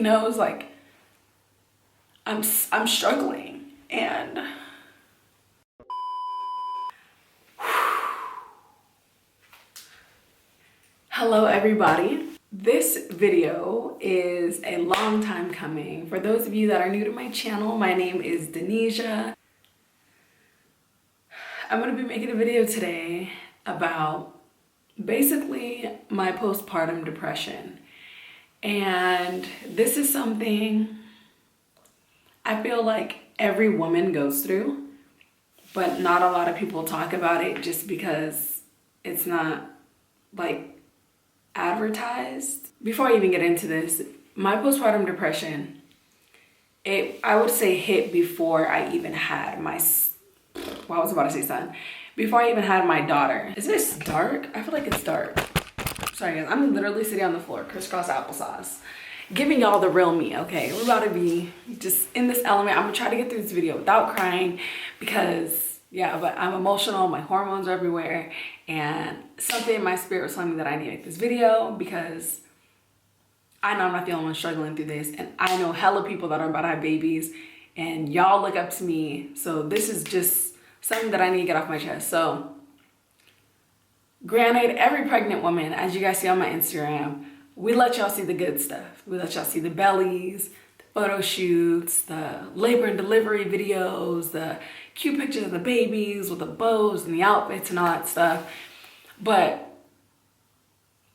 knows, like, I'm struggling. And hello everybody. This video is a long time coming. For those of you that are new to my channel, my name is Denisha. I'm gonna be making a video today about basically my postpartum depression. And this is something I feel like every woman goes through, but not a lot of people talk about it just because it's not like advertised. Before I even get into this, my postpartum depression, I would say hit before I even had my, well, I was about to say son, before I even had my daughter. Is this dark? I feel like it's dark. Sorry guys, I'm literally sitting on the floor, crisscross applesauce, giving y'all the real me, okay? We're about to be just in this element. I'm gonna try to get through this video without crying because, yeah, but I'm emotional, my hormones are everywhere, and something in my spirit was telling me that I need to make this video because I know I'm not the only one struggling through this, and I know hella people that are about to have babies, and y'all look up to me, so this is just something that I need to get off my chest. So, granted, every pregnant woman, as you guys see on my Instagram, we let y'all see the good stuff. We let y'all see the bellies, the photo shoots, the labor and delivery videos, the cute pictures of the babies with the bows and the outfits and all that stuff. But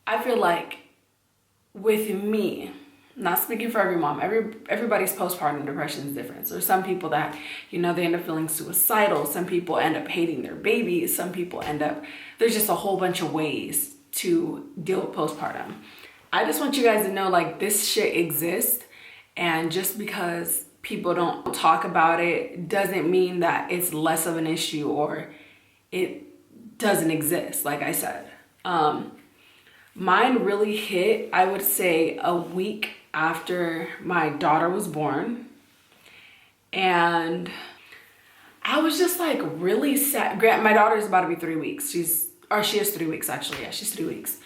I feel like with me, not speaking for every mom, everybody's postpartum depression is different. So there's some people that, you know, they end up feeling suicidal. Some people end up hating their babies. Some people end up, there's just a whole bunch of ways to deal with postpartum. I just want you guys to know, like, this shit exists, and just because people don't talk about it doesn't mean that it's less of an issue or it doesn't exist. Like I said, mine really hit, I would say, a week after my daughter was born, and I was just like really sad. My daughter is about to be 3 weeks. she is 3 weeks actually. Yeah, she's 3 weeks.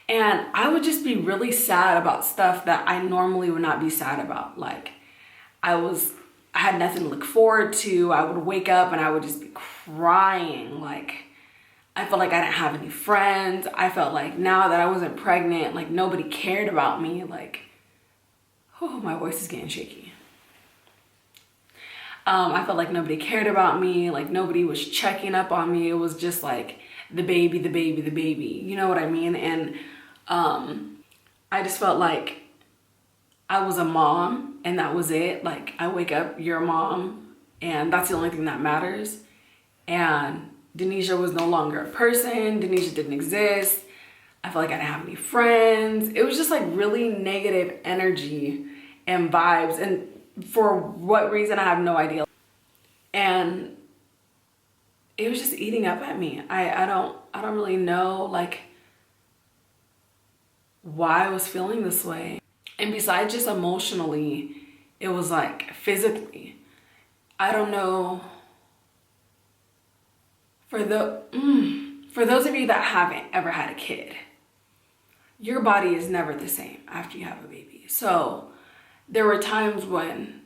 And I would just be really sad about stuff that I normally would not be sad about. Like, I had nothing to look forward to. I would wake up and I would just be crying. Like, I felt like I didn't have any friends. I felt like now that I wasn't pregnant, like nobody cared about me. Like, oh, my voice is getting shaky. I felt like nobody cared about me. Like, nobody was checking up on me. It was just like the baby, the baby, the baby. You know what I mean? And I just felt like I was a mom and that was it. Like, I wake up, you're a mom, and that's the only thing that matters. And Denisha was no longer a person. Denisha didn't exist. I felt like I didn't have any friends. It was just like really negative energy and vibes. And for what reason, I have no idea. And it was just eating up at me. I don't really know, like, why I was feeling this way. And besides just emotionally, it was like physically. I don't know. For those of you that haven't ever had a kid, your body is never the same after you have a baby. So there were times when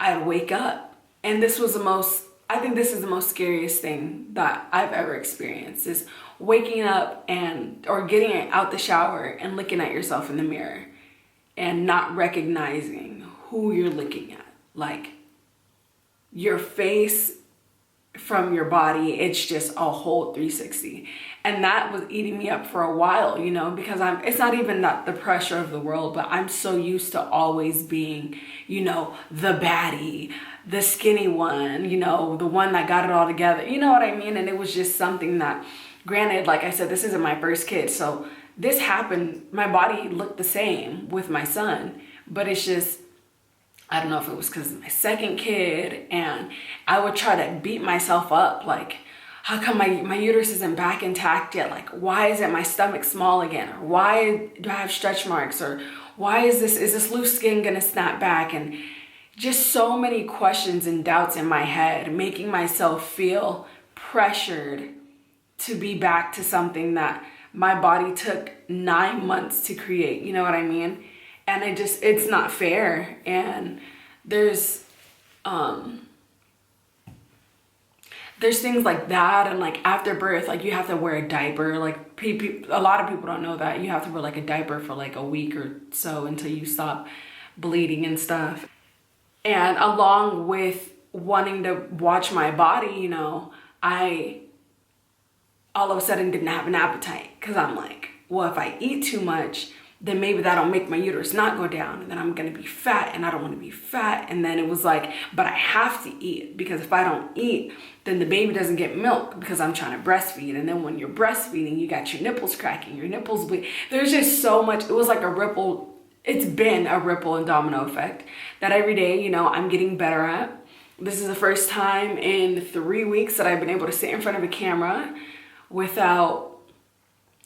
I'd wake up, and I think this is the most scariest thing that I've ever experienced, is waking up or getting out the shower and looking at yourself in the mirror and not recognizing who you're looking at. Like, your face from your body, it's just a whole 360. And that was eating me up for a while, you know, because it's not even the pressure of the world, but I'm so used to always being, you know, the baddie, the skinny one, you know, the one that got it all together. You know what I mean? And it was just something that, granted, like I said, this isn't my first kid. So this happened, my body looked the same with my son, but it's just, I don't know if it was because of my second kid, and I would try to beat myself up. Like, how come my uterus isn't back intact yet? Like, why isn't my stomach small again? Or why do I have stretch marks? Or why is this loose skin gonna snap back? And just so many questions and doubts in my head, making myself feel pressured to be back to something that my body took 9 months to create. You know what I mean? And it's not fair. And there's things like that, and like after birth, like you have to wear a diaper. Like a lot of people don't know that you have to wear like a diaper for like a week or so until you stop bleeding and stuff. And along with wanting to watch my body, you know, I all of a sudden didn't have an appetite, because I'm like, well, if I eat too much, then maybe that'll make my uterus not go down, and then I'm gonna be fat, and I don't want to be fat. And then it was like, but I have to eat, because if I don't eat, then the baby doesn't get milk, because I'm trying to breastfeed. And then when you're breastfeeding, you got your nipples cracking, your nipples bleed. There's just so much. It was like a ripple. It's been a ripple and domino effect that every day, you know, I'm getting better at. This is the first time in 3 weeks that I've been able to sit in front of a camera without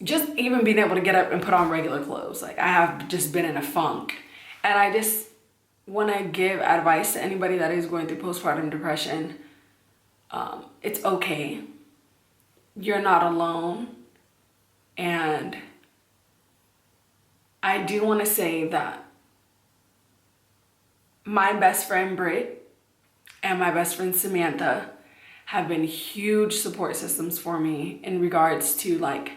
just even being able to get up and put on regular clothes. Like, I have just been in a funk. And I just want to give advice to anybody that is going through postpartum depression. It's okay. You're not alone. And I do want to say that my best friend Britt and my best friend Samantha have been huge support systems for me in regards to like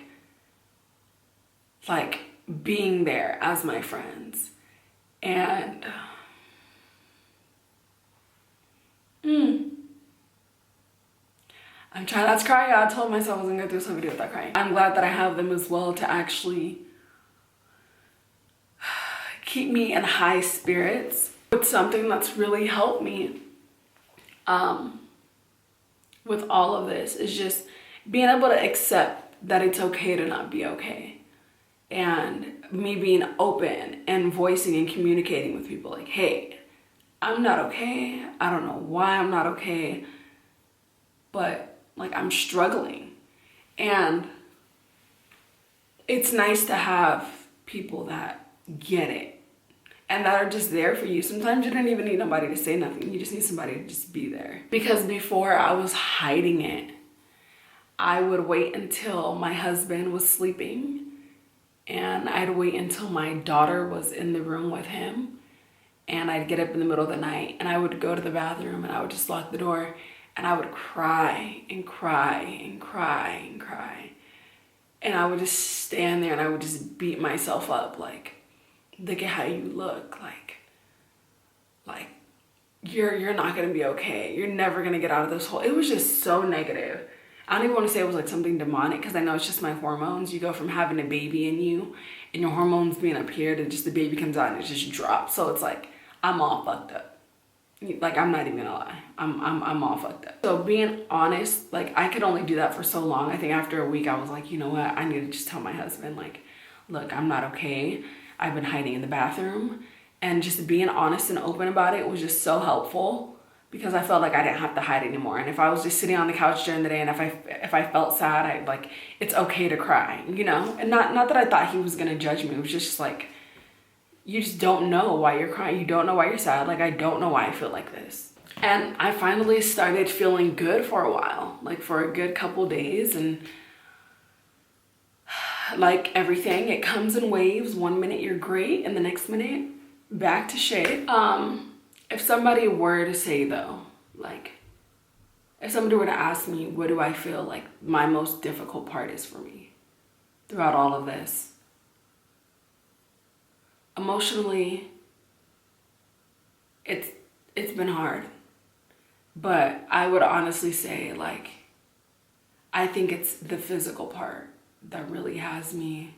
being there as my friends. And I'm trying not to cry. I told myself I wasn't gonna do some video without crying. I'm glad that I have them as well to actually keep me in high spirits. It's something that's really helped me with all of this is just being able to accept that it's okay to not be okay. And me being open and voicing and communicating with people like, hey, I'm not okay. I don't know why I'm not okay, but like I'm struggling. And it's nice to have people that get it and that are just there for you. Sometimes you don't even need nobody to say nothing. You just need somebody to just be there. Because before I was hiding it, I would wait until my husband was sleeping, and I'd wait until my daughter was in the room with him, and I'd get up in the middle of the night and I would go to the bathroom and I would just lock the door, and I would cry and cry and cry and cry. And I would just stand there and I would just beat myself up like, look at how you look, like you're not gonna be okay. You're never gonna get out of this hole. It was just so negative. I don't even want to say it was like something demonic, because I know it's just my hormones. You go from having a baby in you and your hormones being up here to just the baby comes out and it just drops. So it's like, I'm all fucked up. Like, I'm not even gonna lie. I'm all fucked up. So being honest, like I could only do that for so long. I think after a week I was like, you know what? I need to just tell my husband, like, look, I'm not okay. I've been hiding in the bathroom. And just being honest and open about it was just so helpful, because I felt like I didn't have to hide anymore. And if I was just sitting on the couch during the day and if I felt sad, I like, it's okay to cry, you know? And not that I thought he was gonna judge me. It was just like, you just don't know why you're crying. You don't know why you're sad. Like, I don't know why I feel like this. And I finally started feeling good for a while, like for a good couple days. And like everything, it comes in waves. 1 minute you're great and the next minute back to shit. If somebody were to say though, like if somebody were to ask me, what do I feel like my most difficult part is for me throughout all of this? Emotionally, it's been hard. But I would honestly say, like, I think it's the physical part that really has me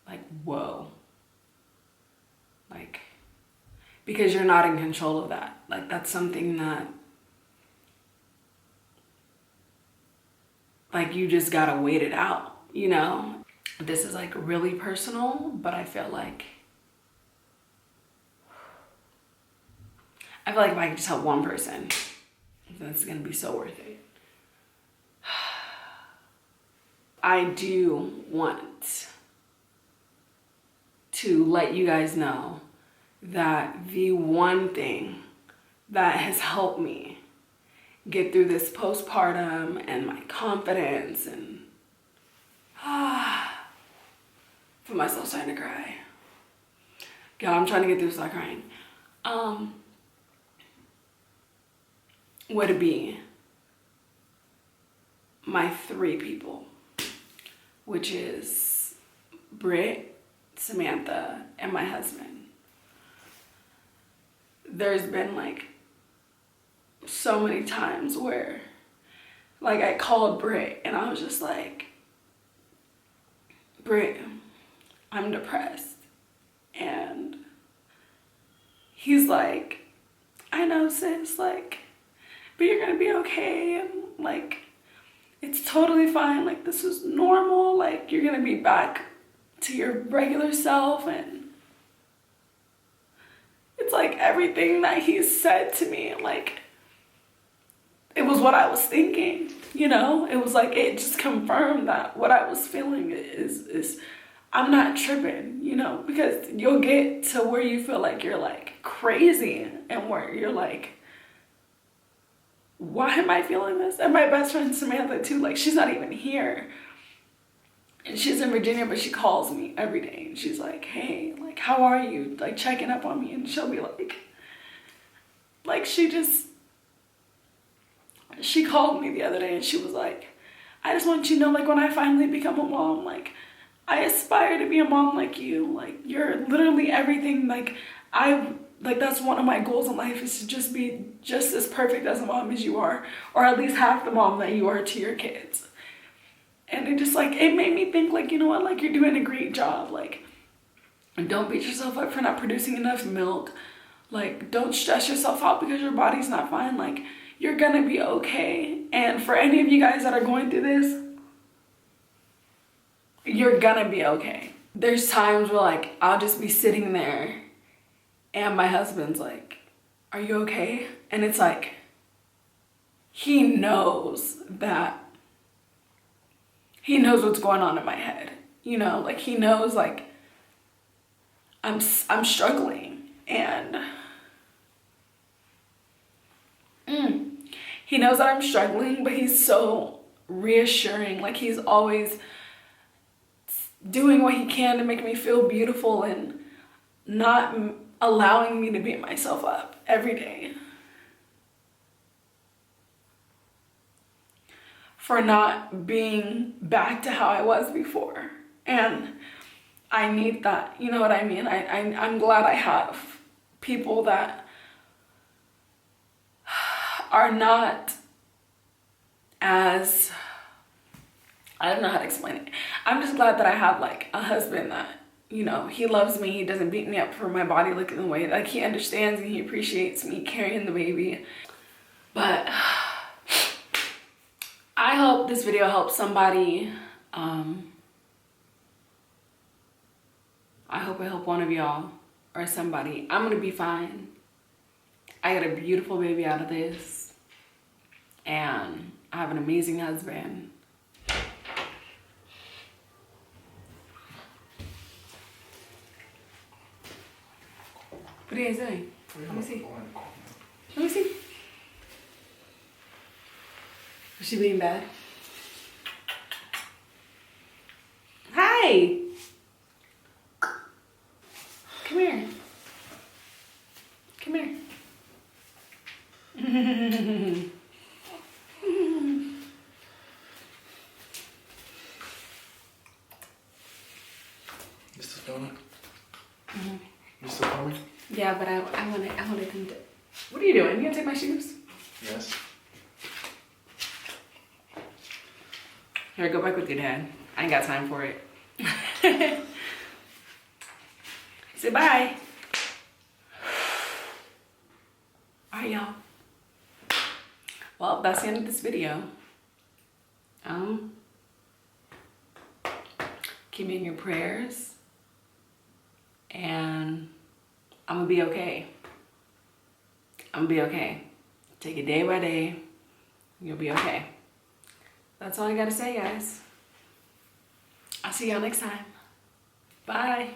like, whoa. Like, because you're not in control of that. Like, that's something that, like, you just gotta wait it out, you know? This is like really personal, but I feel like if I can just help one person, that's gonna be so worth it. I do want to let you guys know that the one thing that has helped me get through this postpartum and my confidence and for myself starting to cry. Y'all, I'm trying to get through without crying. Would be my 3 people, which is Britt, Samantha, and my husband. There's been like so many times where like I called Britt and I was just like, Britt, I'm depressed. And he's like, I know, sis, like, but you're gonna be okay, and like, it's totally fine, like, this is normal, like, you're gonna be back to your regular self. And it's like everything that he said to me, like, it was what I was thinking, you know? It was like, it just confirmed that what I was feeling is I'm not tripping, you know? Because you'll get to where you feel like you're like crazy and where you're like, why am I feeling this? And my best friend Samantha too, like, she's not even here. And she's in Virginia, but she calls me every day. And she's like, hey, like, how are you? Like, checking up on me. And she'll be like, she called me the other day and she was like, I just want you to know, like, when I finally become a mom, like, I aspire to be a mom like you. Like, you're literally everything. Like, that's one of my goals in life, is to just be just as perfect as a mom as you are, or at least half the mom that you are to your kids. And it just, like, it made me think, like, you know what, like, you're doing a great job. Like, don't beat yourself up for not producing enough milk. Like, don't stress yourself out because your body's not fine. Like, you're gonna be okay. And for any of you guys that are going through this, you're gonna be okay. There's times where, like, I'll just be sitting there and my husband's like, are you okay? And it's like, he knows what's going on in my head, you know? Like, he knows, like, I'm struggling, and he knows that I'm struggling, but he's so reassuring. Like, he's always doing what he can to make me feel beautiful and not allowing me to beat myself up every day for not being back to how I was before. And I need that, you know what I mean? I'm glad I have people that are not as, I don't know how to explain it. I'm just glad that I have, like, a husband that, you know, he loves me. He doesn't beat me up for my body looking the way, like, he understands and he appreciates me carrying the baby. But I hope this video helps somebody. I hope I help one of y'all or somebody. I'm gonna be fine. I got a beautiful baby out of this, and I have an amazing husband. What are you guys doing? Let me see. Let me see. Is she being bad? Hi. Come here. Come here. You still filming? You still filming? Yeah, but I wanted him to. What are you doing? You gonna take my shoes? Yes. Here, go back with your dad. I ain't got time for it. Say bye. Alright, y'all. Well, that's the end of this video. Keep me in your prayers, and I'm gonna be okay. I'm gonna be okay. Take it day by day. You'll be okay. That's all I gotta say, guys. I'll see y'all next time. Bye.